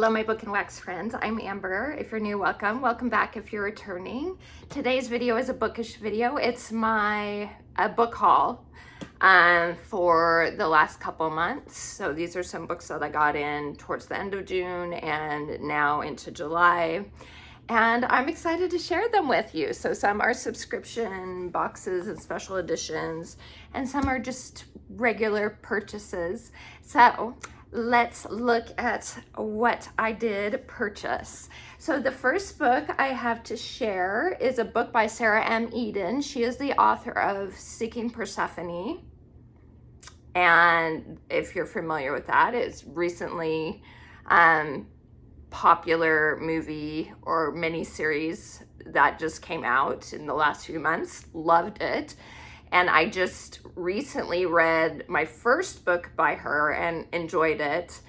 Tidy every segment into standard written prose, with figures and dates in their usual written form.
Hello, my book and wax friends. I'm Amber. If you're new, welcome. Welcome back if you're returning. Today's video is a bookish video. It's my book haul for the last couple months. So these are some books that I got in towards the end of June and now into July. And I'm excited to share them with you. So some are subscription boxes and special editions, and some are just regular purchases. So let's look at what I did purchase. So the first book I have to share is a book by Sarah M. Eden. She is the author of Seeking Persephone. And if you're familiar with that, it's recently popular movie or miniseries that just came out in the last few months. Loved it. And I just recently read my first book by her and enjoyed it.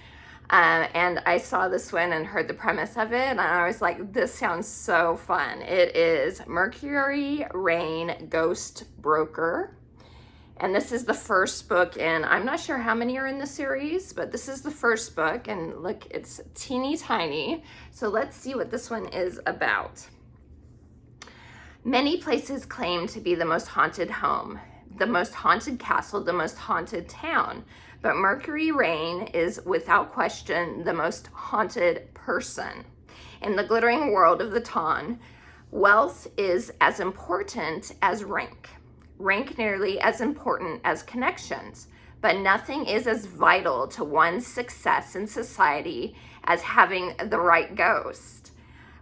And I saw this one and heard the premise of it, and I was like, this sounds so fun. It is Mercury Rain Ghost Broker. And this is the first book in, I'm not sure how many are in the series, but this is the first book. And look, it's teeny tiny. So let's see what this one is about. Many places claim to be the most haunted home, the most haunted castle, the most haunted town. But Mercury Rain is without question the most haunted person. In the glittering world of the Ton, wealth is as important as rank. Rank nearly as important as connections, but nothing is as vital to one's success in society as having the right ghost.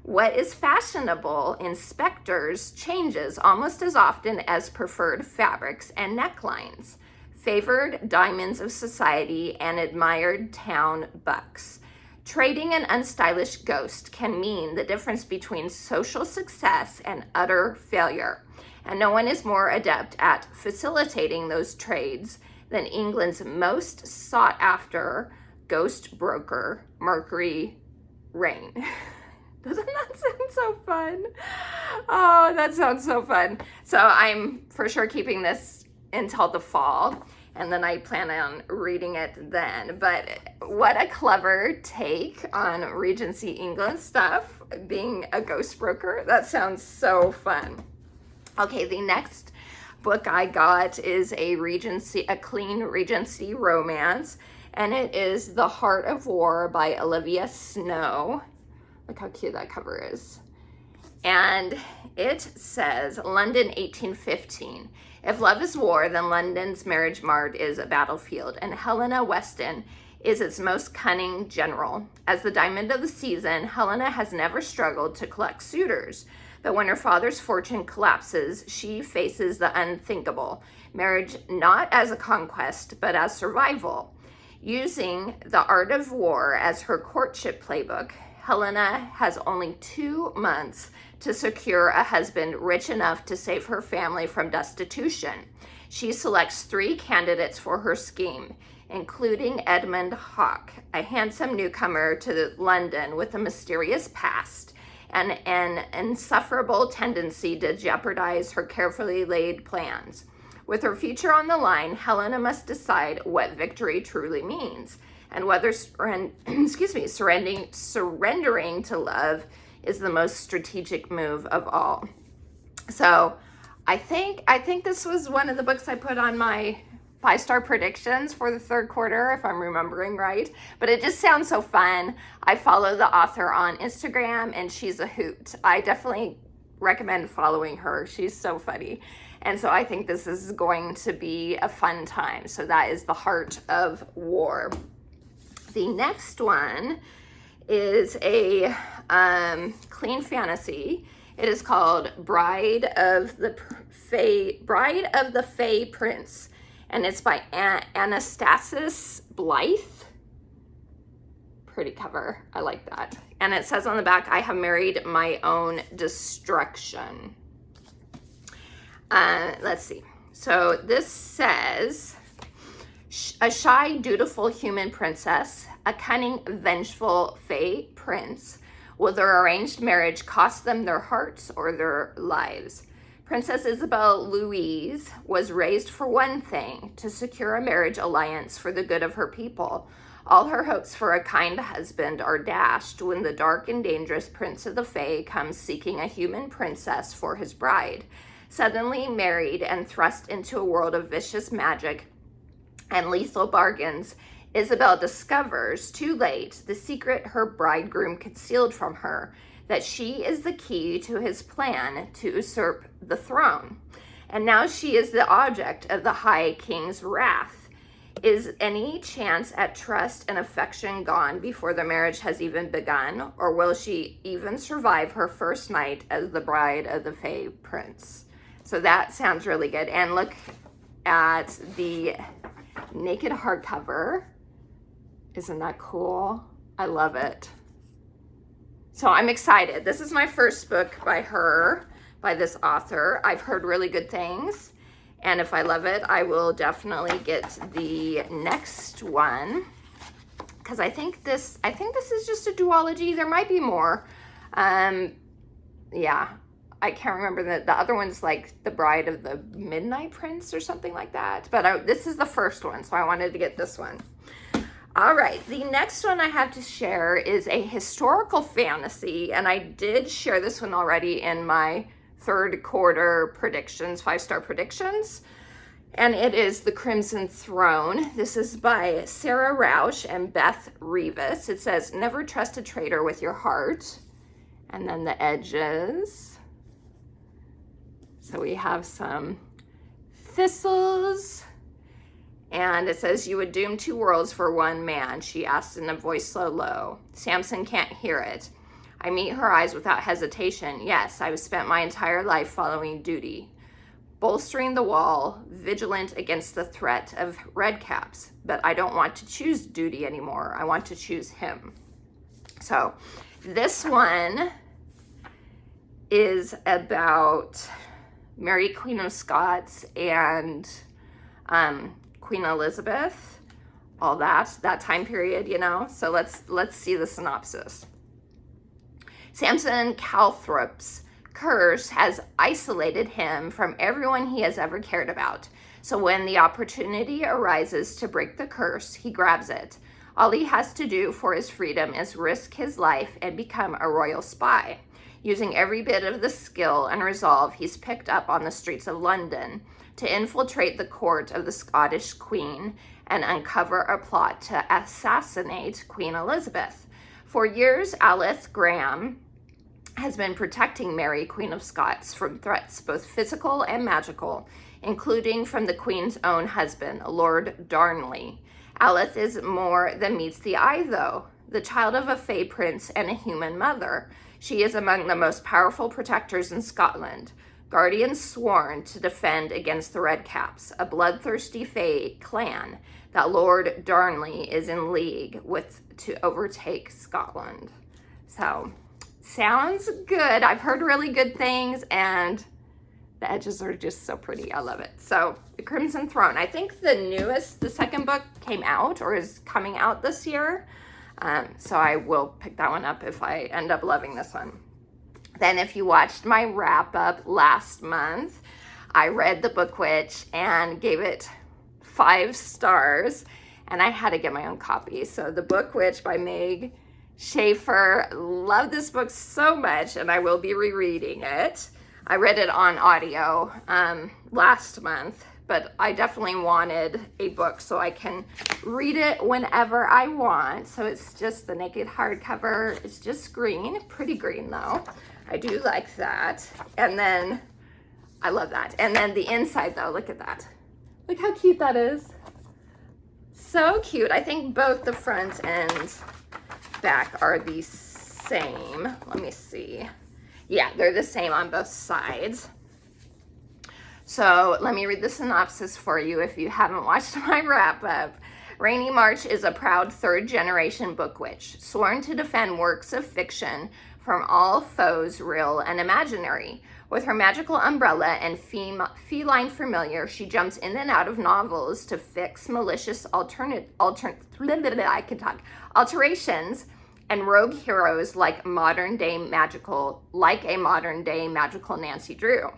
What is fashionable in specters changes almost as often as preferred fabrics and necklines, favored diamonds of society, and admired town bucks. Trading an unstylish ghost can mean the difference between social success and utter failure. And no one is more adept at facilitating those trades than England's most sought after ghost broker, Mercury Rain. Doesn't that sound so fun? Oh, that sounds so fun. So I'm for sure keeping this until the fall, and then I plan on reading it then. But what a clever take on Regency England stuff, being a ghost broker. That sounds so fun. Okay, the next book I got is a clean Regency romance, and it is The Heart of War by Olivia Snow. Look how cute that cover is. And it says, London 1815. If love is war, then London's marriage mart is a battlefield, and Helena Weston is its most cunning general. As the diamond of the season, Helena has never struggled to collect suitors. But when her father's fortune collapses, she faces the unthinkable. Marriage not as a conquest, but as survival. Using the art of war as her courtship playbook, Helena has only 2 months to secure a husband rich enough to save her family from destitution. She selects 3 candidates for her scheme, including Edmund Hawke, a handsome newcomer to London with a mysterious past and an insufferable tendency to jeopardize her carefully laid plans. With her future on the line, Helena must decide what victory truly means and whether surrendering to love is the most strategic move of all. So I think this was one of the books I put on my 5-star predictions for the third quarter, if I'm remembering right. But it just sounds so fun. I follow the author on Instagram, and she's a hoot. I definitely recommend following her. She's so funny. And so I think this is going to be a fun time. So that is The Heart of War. The next one is a clean fantasy. It is called Bride of the Fey Prince. And it's by Anastasis Blythe. Pretty cover. I like that. And it says on the back, I have married my own destruction. Let's see. So this says, a shy, dutiful human princess, a cunning, vengeful Fey prince. Will their arranged marriage cost them their hearts or their lives? Princess Isabel Louise was raised for one thing, to secure a marriage alliance for the good of her people. All her hopes for a kind husband are dashed when the dark and dangerous prince of the Fae comes seeking a human princess for his bride. Suddenly married and thrust into a world of vicious magic and lethal bargains, Isabel discovers, too late, the secret her bridegroom concealed from her, that she is the key to his plan to usurp the throne. And now she is the object of the High King's wrath. Is any chance at trust and affection gone before the marriage has even begun, or will she even survive her first night as the bride of the Fae Prince? So that sounds really good. And look at the naked hardcover. Isn't that cool? I love it. So I'm excited. This is my first book by her, by this author. I've heard really good things. And if I love it, I will definitely get the next one, because I think this is just a duology. There might be more. Yeah, I can't remember the other one's like The Bride of the Midnight Prince or something like that. But this is the first one, so I wanted to get this one. All right, the next one I have to share is a historical fantasy, and I did share this one already in my third quarter predictions, 5-star predictions, and it is The Crimson Throne. This is by Sarah Rausch and Beth Rivas. It says, never trust a traitor with your heart. And then the edges. So we have some thistles. And it says, you would doom 2 worlds for one man, she asked in a voice so low. Samson can't hear it. I meet her eyes without hesitation. Yes, I've spent my entire life following duty, bolstering the wall, vigilant against the threat of redcaps. But I don't want to choose duty anymore. I want to choose him. So this one is about Mary, Queen of Scots, and Queen Elizabeth, all that time period, you know. So let's see the synopsis. Samson Calthrop's curse has isolated him from everyone he has ever cared about. So when the opportunity arises to break the curse, he grabs it. All he has to do for his freedom is risk his life and become a royal spy, using every bit of the skill and resolve he's picked up on the streets of London to infiltrate the court of the Scottish Queen and uncover a plot to assassinate Queen Elizabeth. For years, Alyth Graham has been protecting Mary, Queen of Scots, from threats both physical and magical, including from the Queen's own husband, Lord Darnley. Alyth is more than meets the eye, though. The child of a Fae prince and a human mother, she is among the most powerful protectors in Scotland, guardians sworn to defend against the Redcaps, a bloodthirsty Fae clan that Lord Darnley is in league with to overtake Scotland. So, sounds good. I've heard really good things, and the edges are just so pretty. I love it. So, The Crimson Throne. I think the second book came out or is coming out this year. So I will pick that one up if I end up loving this one. Then if you watched my wrap up last month, I read The Book Witch and gave it 5 stars, and I had to get my own copy. So The Book Witch by Meg Schaefer. Love this book so much, and I will be rereading it. I read it on audio last month, but I definitely wanted a book so I can read it whenever I want. So it's just the naked hardcover. It's just green, pretty green though. I do like that. And then, I love that. And then the inside though, look at that. Look how cute that is. So cute. I think both the front and back are the same. Let me see. Yeah, they're the same on both sides. So let me read the synopsis for you if you haven't watched my wrap up. Rainey March is a proud 3rd-generation book witch, sworn to defend works of fiction from all foes, real and imaginary. With her magical umbrella and feline familiar, she jumps in and out of novels to fix malicious alterations and rogue heroes like a modern day magical Nancy Drew.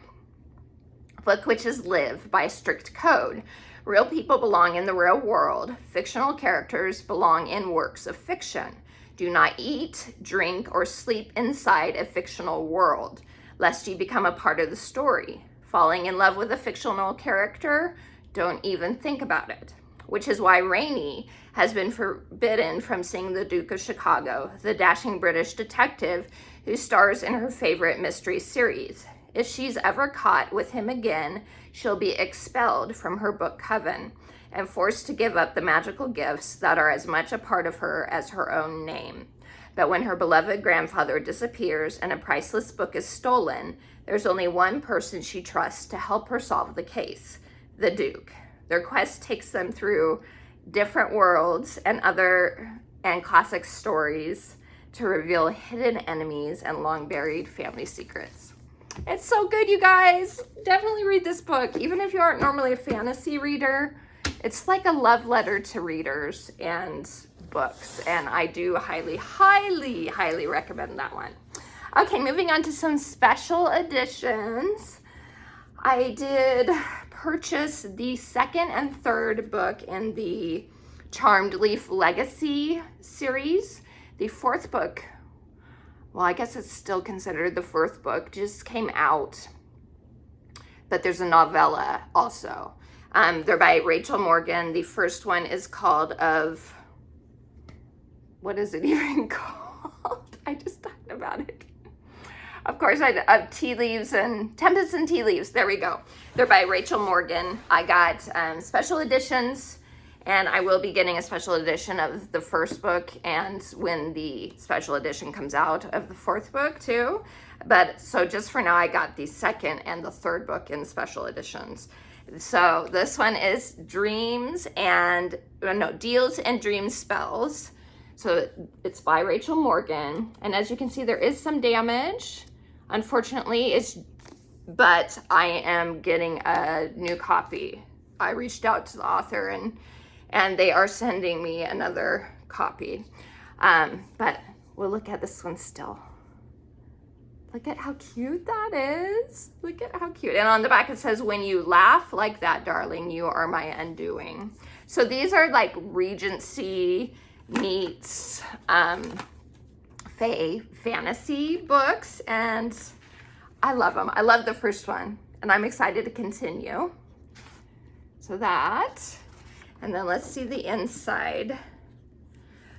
Book witches live by a strict code. Real people belong in the real world. Fictional characters belong in works of fiction. Do not eat, drink, or sleep inside a fictional world, lest you become a part of the story. Falling in love with a fictional character, don't even think about it. Which is why Rainey has been forbidden from seeing the Duke of Chicago, the dashing British detective who stars in her favorite mystery series. If she's ever caught with him again, she'll be expelled from her book coven and forced to give up the magical gifts that are as much a part of her as her own name. But when her beloved grandfather disappears and a priceless book is stolen, there's only one person she trusts to help her solve the case, the Duke. Their quest takes them through different worlds and classic stories to reveal hidden enemies and long-buried family secrets. It's so good, you guys. Definitely read this book. Even if you aren't normally a fantasy reader, it's like a love letter to readers and books. And I do highly, highly, highly recommend that one. Okay, moving on to some special editions. I did purchase the second and third book in the Charmed Leaf Legacy series. The fourth book, well, I guess it's still considered the fourth book, just came out, but there's a novella also. They're by Rachel Morgan. The first one is called what is it even called? I just talked about it. Of course, of Tea Leaves and Tempests and Tea Leaves. There we go. They're by Rachel Morgan. I got special editions, and I will be getting a special edition of the first book and when the special edition comes out of the fourth book too. But so just for now, I got the second and the third book in special editions. So this one is Deals and Dream Spells. So it's by Rachel Morgan. And as you can see, there is some damage. Unfortunately, but I am getting a new copy. I reached out to the author and they are sending me another copy. But we'll look at this one still. Look at how cute that is. Look at how cute. And on the back it says, when you laugh like that, darling, you are my undoing. So these are like Regency meets fantasy books, and I love them. I love the first one, and I'm excited to continue. So that, and then let's see the inside.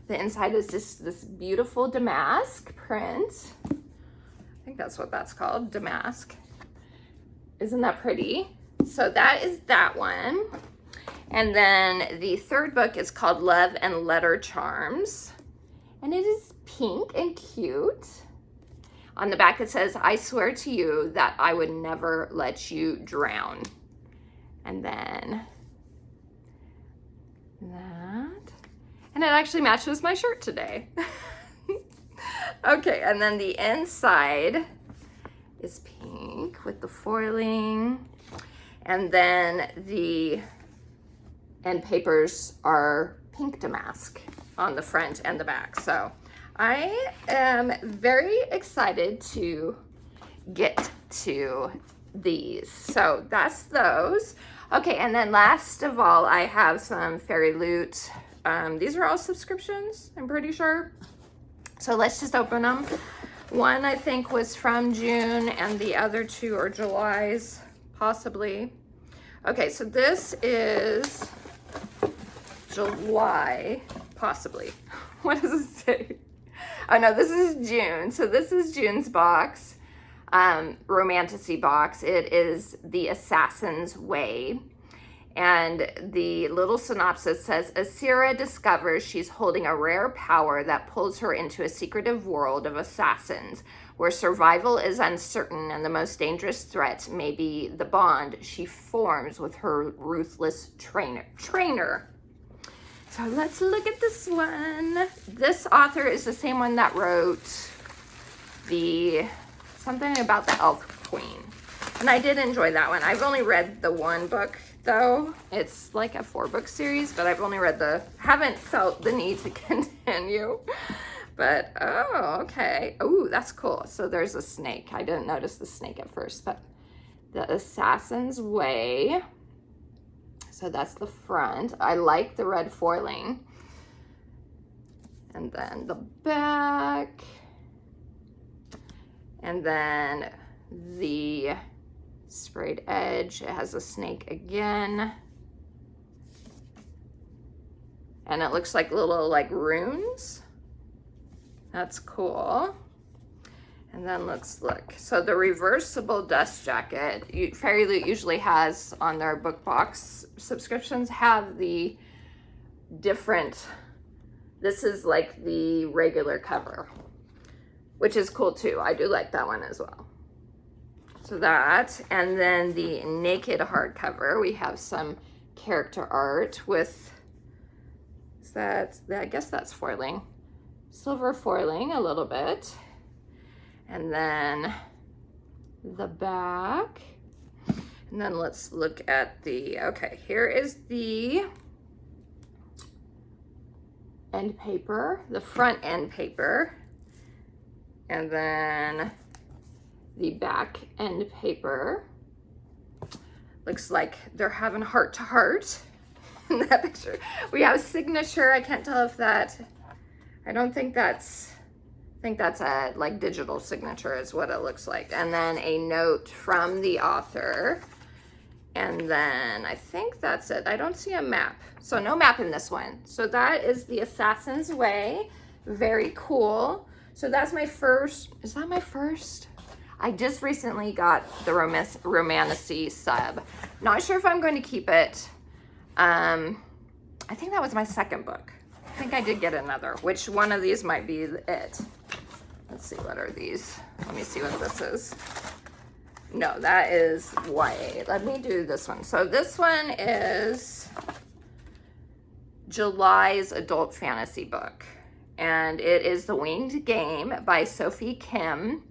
The inside is just this beautiful damask print. I think that's what that's called, damask. Isn't that pretty? So that is that one. And then the third book is called Love and Letter Charms. And it is pink and cute. On the back it says, I swear to you that I would never let you drown. And then that. And it actually matches my shirt today. Okay, and then the inside is pink with the foiling. And then the end papers are pink damask on the front and the back. So I am very excited to get to these. So that's those. Okay, and then last of all, I have some Fairy Loot. These are all subscriptions, I'm pretty sure. So let's just open them. One I think was from June and the other two are July's, possibly. Okay, so this is July, possibly. What does it say? Oh no, this is June. So this is June's box, Romantasy box. It is The Assassin's Way. And the little synopsis says, Asira discovers she's holding a rare power that pulls her into a secretive world of assassins, where survival is uncertain and the most dangerous threat may be the bond she forms with her ruthless trainer. So let's look at this one. This author is the same one that wrote something about the Elf Queen. And I did enjoy that one. I've only read the one book though. It's like a 4-book series, but I've only read haven't felt the need to continue. But, oh, okay. Oh, that's cool. So there's a snake. I didn't notice the snake at first, but The Assassin's Way. So that's the front. I like the red foiling. And then the back. And then the sprayed edge. It has a snake again. And it looks like little like runes. That's cool. And then let's look. So the reversible dust jacket, Fairy Loot usually has on their book box subscriptions, have the different, this is like the regular cover, which is cool too. I do like that one as well. So that, and then the naked hardcover, we have some character art with, I guess that's foiling. Silver foiling a little bit. And then the back. And then let's look at the, okay, here is the end paper, the front end paper. And then the back end paper. Looks like they're having heart to heart in that picture. We have signature. I can't tell if that, I don't think that's, I think that's a like digital signature is what it looks like. And then a note from the author. And then I think that's it. I don't see a map. So no map in this one. So that is the Assassin's Way. Very cool. So that's my first, is that my first? I just recently got the Romantasy sub. Not sure if I'm going to keep it. I think that was my second book. I think I did get another. Which one of these might be it? Let's see, what are these? Let me see what this is. No, that is YA. Let me do this one. So this one is July's adult fantasy book. And it is The Winged Game by Sophie Kim.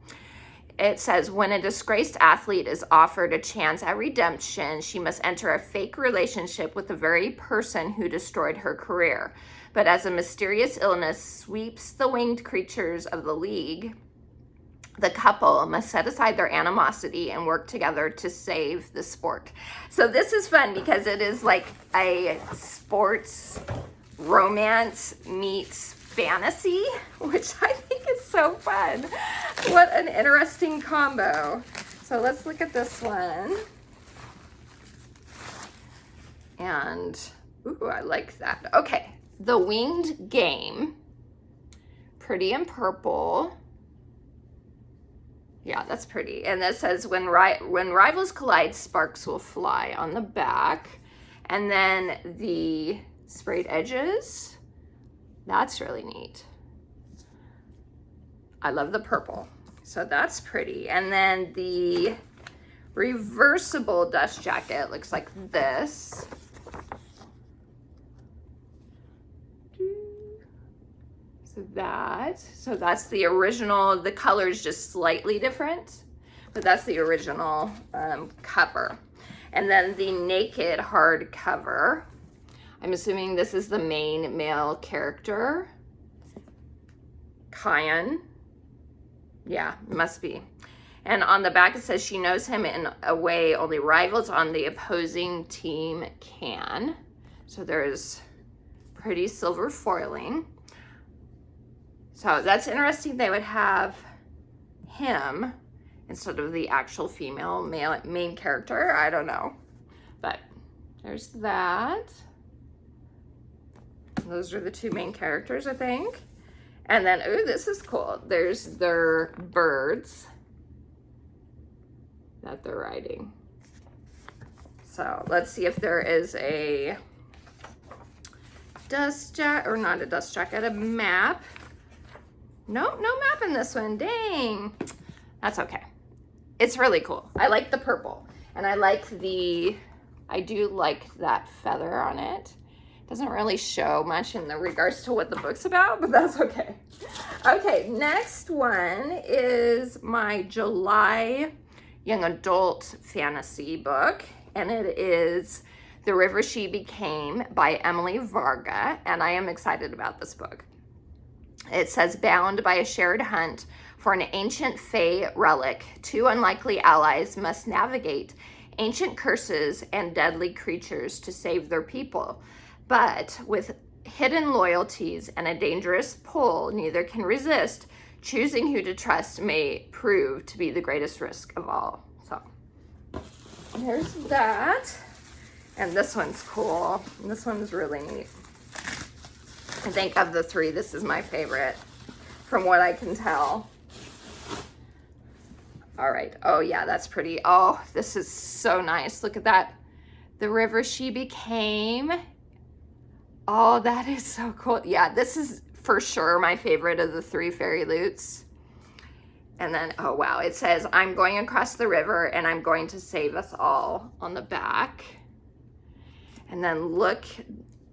It says, when a disgraced athlete is offered a chance at redemption, she must enter a fake relationship with the very person who destroyed her career. But as a mysterious illness sweeps the winged creatures of the league, the couple must set aside their animosity and work together to save the sport. So this is fun because it is like a sports romance meets fantasy, which I think is so fun. What an interesting combo. So let's look at this one. And, ooh, I like that. Okay, The Winged Game. Pretty in purple. Yeah, that's pretty. And that says, when rivals collide, sparks will fly on the back. And then the sprayed edges. That's really neat. I love the purple. So that's pretty. And then the reversible dust jacket looks like this. So that's the original. The color is just slightly different, but that's the original cover. And then the naked hardcover. I'm assuming this is the main male character. Kyan. Yeah, must be. And on the back it says she knows him in a way only rivals on the opposing team can. So there's pretty silver foiling. So that's interesting. They would have him instead of the actual female main character. I don't know. But there's that. Those are the two main characters, I think. And then, ooh, this is cool. There's their birds that they're riding. So let's see if there is a dust jacket, or not a dust jacket, a map. Nope, no map in this one. Dang. That's okay. It's really cool. I like the purple. And I do like that feather on it. Doesn't really show much in the regards to what the book's about, but that's okay. Okay, next one is my July young adult fantasy book, and it is The River She Became by Emily Varga, and I am excited about this book. It says, bound by a shared hunt For an ancient fae relic, two unlikely allies must navigate ancient curses and deadly creatures to save their people. But with hidden loyalties and a dangerous pull neither can resist, choosing who to trust may prove to be the greatest risk of all. So there's that. And this one's cool. This one's really neat. I think of the three, this is my favorite from what I can tell. All right. Oh yeah, that's pretty. Oh, this is so nice. Look at that. The river she became. Oh, that is so cool. Yeah, this is for sure my favorite of the three fairy lutes. And then, oh wow, it says, I'm going across the river and I'm going to save us all on the back. And then look,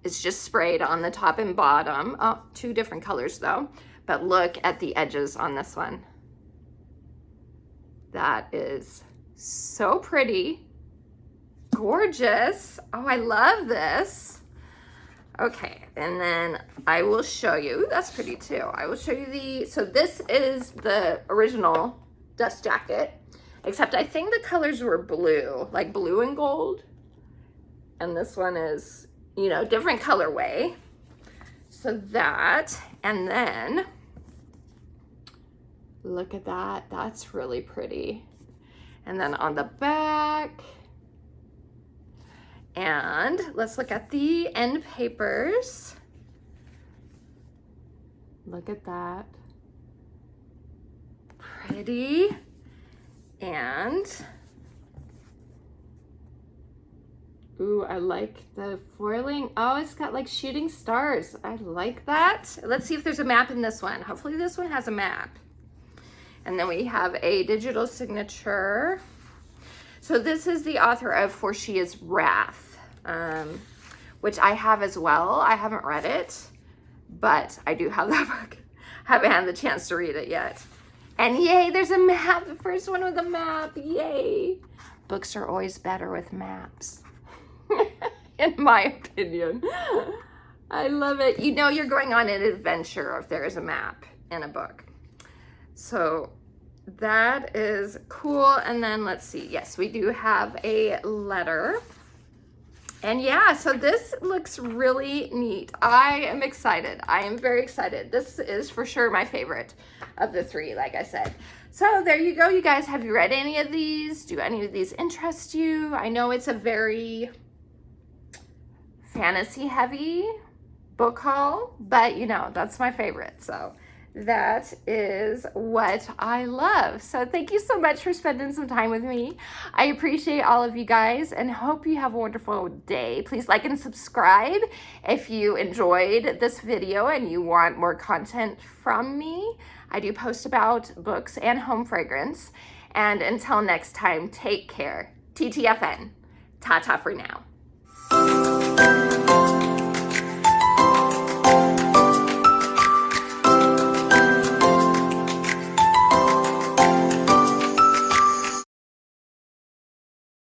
it's just sprayed on the top and bottom. Oh, two different colors though. But look at the edges on this one. That is so pretty. Gorgeous. Oh, I love this. Okay, and then I will show you, that's pretty too. I will show you so this is the original dust jacket, except I think the colors were blue, like blue and gold. And this one is, you know, different colorway. So that, and then look at that, that's really pretty. And then on the back, and let's look at the end papers. Look at that, pretty. And ooh, I like the foiling. Oh, it's got like shooting stars. I like that. Let's see if there's a map in this one. Hopefully this one has a map. And then we have a digital signature. So this is the author of For She Is Wrath, which I have as well. I haven't read it, but I do have that book. Haven't had the chance to read it yet. And yay, there's a map. The first one with a map. Yay. Books are always better with maps, in my opinion. I love it. You know you're going on an adventure if there is a map in a book. So that is cool. And then let's see. Yes, we do have a letter. And yeah, so this looks really neat. I am excited. I am very excited. This is for sure my favorite of the three, like I said. So there you go, you guys. Have you read any of these? Do any of these interest you? I know it's a very fantasy heavy book haul, but you know, that's my favorite. So that is what I love. So thank you so much for spending some time with me. I appreciate all of you guys and hope you have a wonderful day. Please like and subscribe if you enjoyed this video and you want more content from me. I do post about books and home fragrance. And until next time, take care. TTFN. Ta-ta for now.